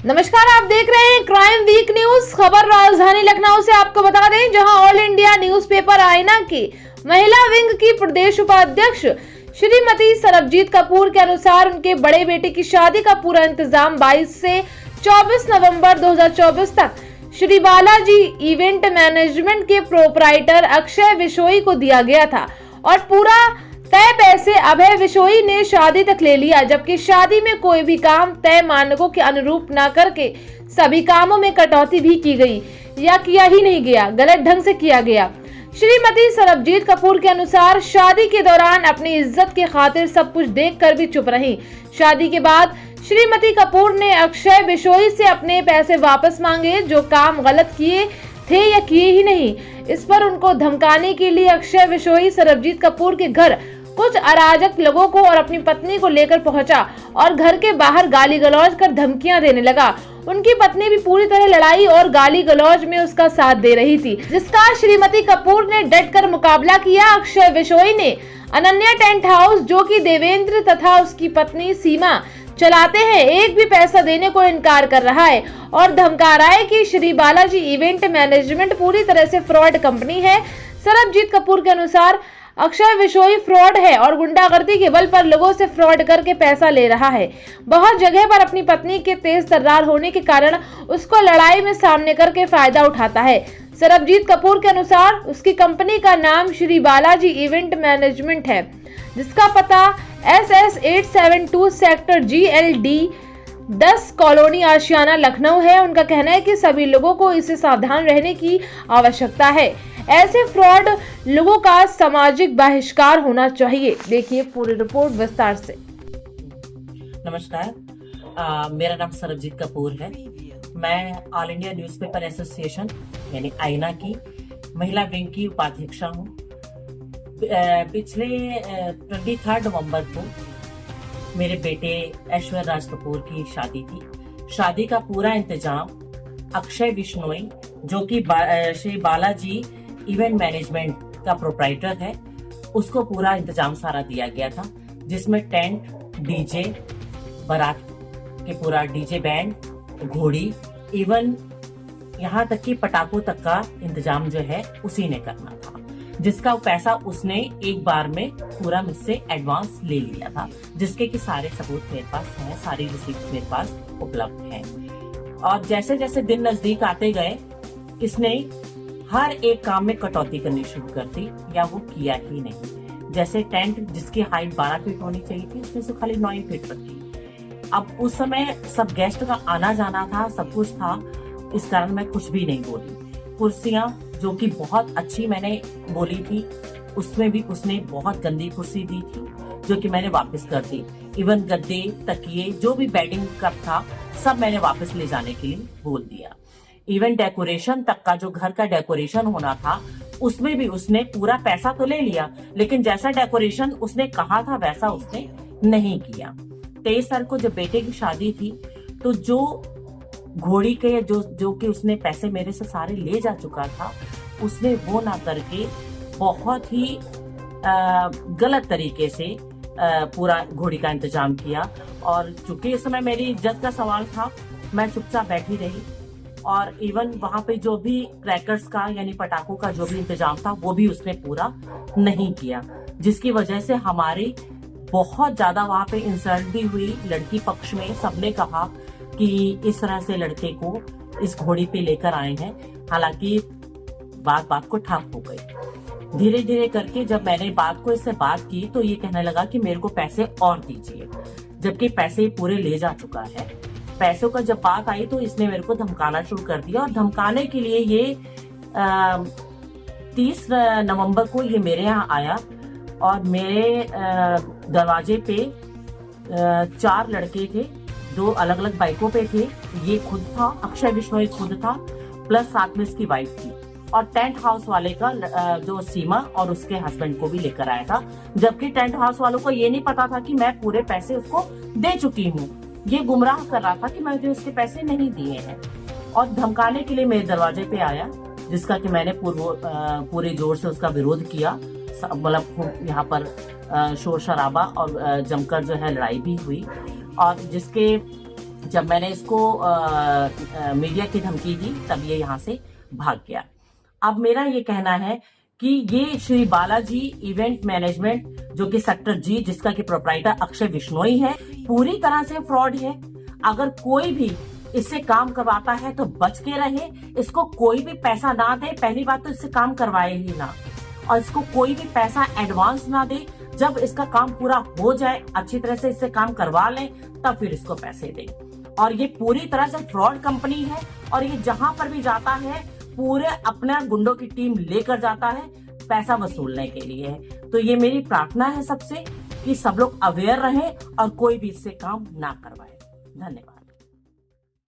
नमस्कार, आप देख रहे हैं क्राइम वीक न्यूज। खबर राजधानी लखनऊ से आपको बता दें, जहां ऑल इंडिया न्यूज़पेपर आईना की महिला विंग की प्रदेश उपाध्यक्ष श्रीमती सरबजीत कपूर के अनुसार उनके बड़े बेटे की शादी का पूरा इंतजाम 22 से 24 नवंबर 2024 तक श्री बालाजी इवेंट मैनेजमेंट के प्रोपराइटर अक्षय बिशोई को दिया गया था और पूरा तय पैसे अभय बिशोई ने शादी तक ले लिया, जबकि शादी में कोई भी काम तय मानकों के अनुरूप न करके सभी कामों में कटौती भी की गई या किया ही नहीं गया, गलत ढंग से किया गया। श्रीमती सरबजीत कपूर के अनुसार शादी के दौरान अपनी इज्जत के खातिर सब कुछ देखकर भी चुप रही। शादी के बाद श्रीमती कपूर ने अक्षय बिशोई से अपने पैसे वापस मांगे, जो काम गलत किए थे या किए ही नहीं। इस पर उनको धमकाने के लिए अक्षय बिशोई सरबजीत कपूर के घर कुछ अराजक लोगों को और अपनी पत्नी को लेकर पहुंचा और घर के बाहर गाली गलौज कर धमकियां देने लगा। उनकी पत्नी भी पूरी तरह लड़ाई और गाली गलौज में उसका साथ दे रही थी, जिसका श्रीमती कपूर ने डट कर मुकाबला किया। अक्षय बिशोई ने अनन्या टेंट हाउस, जो कि देवेंद्र तथा उसकी पत्नी सीमा चलाते हैं, एक भी पैसा देने को इनकार कर रहा है और धमका रहा है कि श्री बालाजी इवेंट मैनेजमेंट पूरी तरह से फ्रॉड कंपनी है। सरबजीत कपूर के अनुसार अक्षय बिशोई फ्रॉड है और गुंडागर्दी के बल पर लोगों से फ्रॉड करके पैसा ले रहा है। बहुत जगह पर अपनी पत्नी के तेज तर्रार होने के कारण उसको लड़ाई में सामने करके फायदा उठाता है। सरबजीत कपूर के अनुसार उसकी कंपनी का नाम श्री बालाजी इवेंट मैनेजमेंट है, जिसका पता SS 872 सेक्टर GLD 10 कॉलोनी आशियाना लखनऊ है। उनका कहना है कि सभी लोगों को इससे सावधान रहने की आवश्यकता है। ऐसे फ्रॉड लोगों का सामाजिक बहिष्कार होना चाहिए। देखिए पूरी रिपोर्ट विस्तार से। नमस्कार, मेरा नाम सरबजीत कपूर है। मैं ऑल इंडिया न्यूज़पेपर एसोसिएशन यानी आईना की महिला विंग की उपाध्यक्षा हूँ। पिछले 23 नवंबर को मेरे बेटे ऐश्वर्य राज कपूर की शादी थी। शादी का पूरा इंतजाम अक्षय बिशोई, जो कि श्री बालाजी इवेंट मैनेजमेंट का प्रोपराइटर है, उसको पूरा इंतजाम सारा दिया गया था, जिसमें टेंट, डीजे, बारात के पूरा डीजे बैंड, घोड़ी, इवन यहाँ तक कि पटाखों तक का इंतजाम जो है उसी ने करना था, जिसका पैसा उसने एक बार में पूरा मुझसे एडवांस ले लिया था, जिसके कि सारे सबूत मेरे पास हैं, सारी रिसीप्ट मेरे पास उपलब्ध हैं। और जैसे जैसे दिन नजदीक आते गए, इसने हर एक काम में कटौती करनी शुरू कर दी या वो किया ही नहीं। जैसे टेंट, जिसकी हाइट 12 फीट होनी चाहिए थी, उसने से खाली 9 फीट रखी। अब उस समय सब गेस्ट का आना जाना था, सब कुछ था, इस कारण मैं कुछ भी नहीं बोली। कुर्सियां जो कि बहुत अच्छी मैंने बोली थी, उसमें भी उसने बहुत गंदी कुर्सी दी थी, जो कि मैंने वापस कर दी। इवन गद्दे, तकिए, जो भी बेडिंग कप था, सब मैंने वापस ले जाने के लिए बोल दिया। इवन डेकोरेशन तक का, जो घर का डेकोरेशन होना था, उसमें भी उसने पूरा पैसा तो ले लिया, लेकिन जैसा डेकोरेशन उसने कहा था वैसा उसने नहीं किया। 23 तारीख को जब बेटे की शादी थी, तो जो घोड़ी के जो कि उसने पैसे मेरे से सारे ले जा चुका था, उसने वो ना करके बहुत ही गलत तरीके से पूरा घोड़ी का इंतजाम किया। और चूंकि इस समय मेरी इज्जत का सवाल था, मैं चुपचाप बैठी रही। और इवन वहां पे जो भी क्रैकर्स का यानी पटाखों का जो भी इंतजाम था, वो भी उसने पूरा नहीं किया, जिसकी वजह से हमारी बहुत ज्यादा वहां पे इंसल्ट भी हुई। लड़की पक्ष में सबने कहा कि इस तरह से लड़के को इस घोड़ी पे लेकर आए हैं। हालांकि बात बात को ठप हो गई। धीरे धीरे करके जब मैंने इससे बात की, तो ये कहने लगा कि मेरे को पैसे और दीजिए, जबकि पैसे पूरे ले जा चुका है। पैसों का जब बात आई, तो इसने मेरे को धमकाना शुरू कर दिया। और धमकाने के लिए ये 30 नवंबर को ये मेरे यहाँ आया और मेरे दरवाजे पे 4 लड़के थे, 2 अलग अलग बाइकों पे थे। ये खुद था, अक्षय बिशोई खुद था, प्लस साथ में इसकी वाइफ थी। और टेंट हाउस वाले का जो सीमा और उसके हस्बैंड को भी लेकर आया था, जबकि टेंट हाउस वालों को ये नहीं पता था कि मैं पूरे पैसे उसको दे चुकी हूँ। ये गुमराह कर रहा था कि मैंने उसके पैसे नहीं दिए हैं, और धमकाने के लिए मेरे दरवाजे पे आया, जिसका कि मैंने पूरे जोर से उसका विरोध किया। मतलब यहाँ पर शोर शराबा और जमकर जो है लड़ाई भी हुई, और जिसके जब मैंने इसको मीडिया की धमकी दी तब ये यहाँ से भाग गया। अब मेरा ये कहना है कि ये श्री बालाजी इवेंट मैनेजमेंट जो कि सेक्टर जी, जिसका कि प्रोप्राइटर अक्षय विश्नोई है, पूरी तरह से फ्रॉड है। अगर कोई भी इससे काम करवाता है तो बच के रहे, इसको कोई भी पैसा ना दे। पहली बात तो इससे काम करवाए ही ना, और इसको कोई भी पैसा एडवांस ना दे। जब इसका काम पूरा हो जाए, अच्छी तरह से इससे काम करवा लें, तब फिर इसको पैसे दें। और ये पूरी तरह से फ्रॉड कंपनी है, और ये जहां पर भी जाता है पूरे अपने गुंडों की टीम लेकर जाता है पैसा वसूलने के लिए। तो ये मेरी प्रार्थना है सबसे कि सब लोग अवेयर रहें और कोई भी इससे काम ना करवाए। धन्यवाद।